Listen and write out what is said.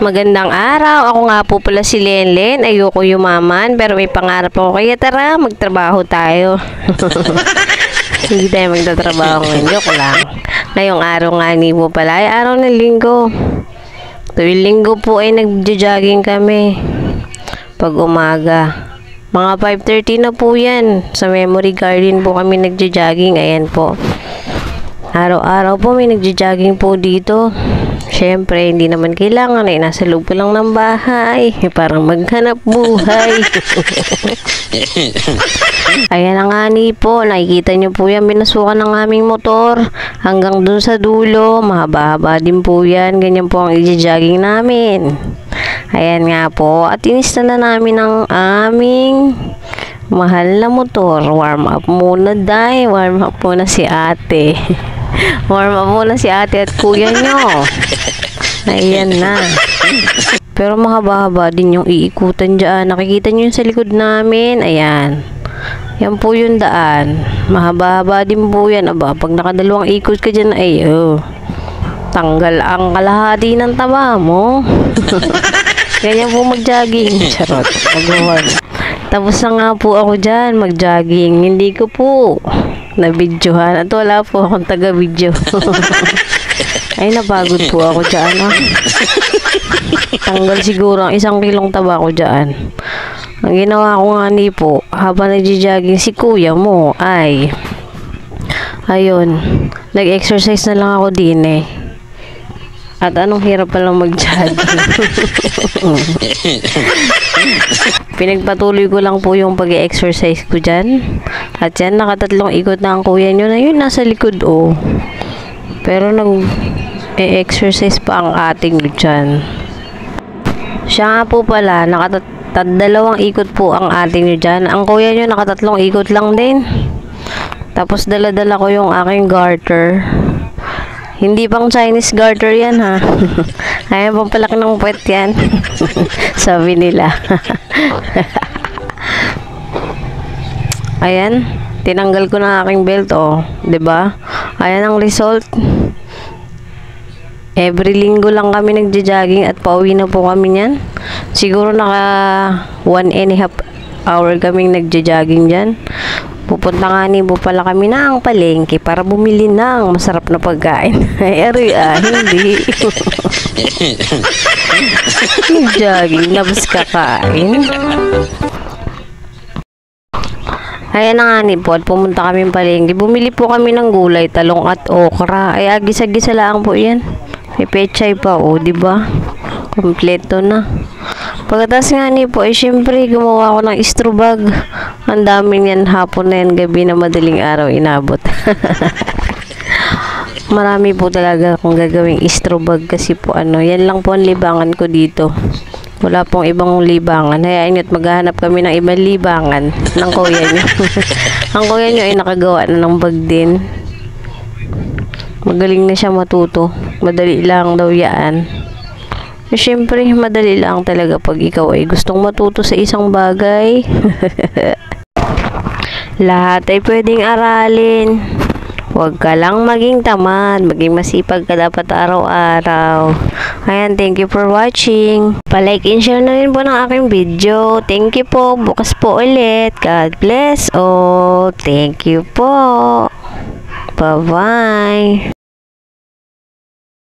Magandang araw. Ako nga po pala si Lenlen. Ayoko yumaman pero may pangarap ako. Kaya tara, magtrabaho tayo. Hindi tayo magtatrabaho ngayon. Joke lang. Ngayong araw nga ni po pala ay araw ng linggo. Tuwing linggo po ay nagja-jogging kami. Pag umaga. Mga 5:30 na po yan. Sa Memory Garden po kami nagja-jogging. Ayan po. Araw-araw po may nagja-jogging po dito. Siyempre, hindi naman kailangan ay nasa loob ko lang ng bahay. Parang maghanap buhay. Ayan na nga ni po. Nakikita nyo po yan. Binasukan ng aming motor. Hanggang dun sa dulo. Mahaba-haba din po yan. Ganyan po ang i-jogging namin. Ayan nga po. At inista na namin ang aming mahal na motor. Warm up muna day. Warm up muna si ate. Warm up muna si ate at kuya nyo. Ayan na. Pero mahaba-haba din yung iikutan dyan. Nakikita nyo yung sa likod namin. Ayan. Yan po yung daan. Mahaba-haba din po yan. Aba, pag nakadalawang ikot ka dyan, ay, tanggal ang kalahati ng taba mo. Ganyan po mag-jogging. Charot. Mag-warm. Tapos na nga po ako dyan, mag-jogging. Hindi ko po na-videohan. At wala po akong taga-video. Ay, napagod po ako dyan. Tanggal siguro ang 1 kilong taba ko dyan. Ang ginawa ko nga ni po, habang nag-jogging si kuya mo, ay, ayun, nag-exercise na lang ako din eh. At anong hirap palang mag-jogging. Pinagpatuloy ko lang po yung pag-exercise ko dyan. At yan, nakatatlong ikot na ang kuya nyo na yun, nasa likod Pero nag-exercise pa ang ating dyan. Siya nga po pala, nakatadalawang ikot po ang ating nyo dyan. Ang kuya nyo nakatatlong ikot lang din. Tapos dala-dala ko yung aking garter. Hindi pang Chinese garter yan ha. Ayan pang palaki ng puwet yan. Sabi nila. Ayan. Tinanggal ko na aking belt diba? Ayan ang result. Every linggo lang kami nagja-jogging at pauwi na po kami niyan. Siguro naka 1.5 hour kaming nagja-jogging dyan. Pupunta nga ni po pala kami ng palengke para bumili ng masarap na pagkain. Ay, hindi. Jogging, labas kakain. Ayan na nga ni po, at pumunta kami ng palengke. Bumili po kami ng gulay, talong at okra. Ay, agis-agis lang po yan. May pechay pa, diba? Kompleto na. Pagkatapos nga ni po, syempre, gumawa ako ng straw bag. Ang dami yan, hapon na yan, gabi na madaling araw inabot. Marami po talaga akong gagawing straw bag kasi po yan lang po ang libangan ko dito. Wala pong ibang libangan. Hayaan nyo at maghahanap kami ng ibang libangan ng kuya nyo. Ang kuya nyo ay nakagawa na ng bag din. Magaling na siya matuto. Madali lang daw yan. Siyempre, madali lang talaga pag ikaw ay gustong matuto sa isang bagay. Lahat ay pwedeng aralin. Huwag ka lang maging tamad. Maging masipag ka dapat araw-araw. Ayan, thank you for watching. Pa-like and share na rin po ng aking video. Thank you po. Bukas po ulit. God bless all. Thank you po. Bye-bye.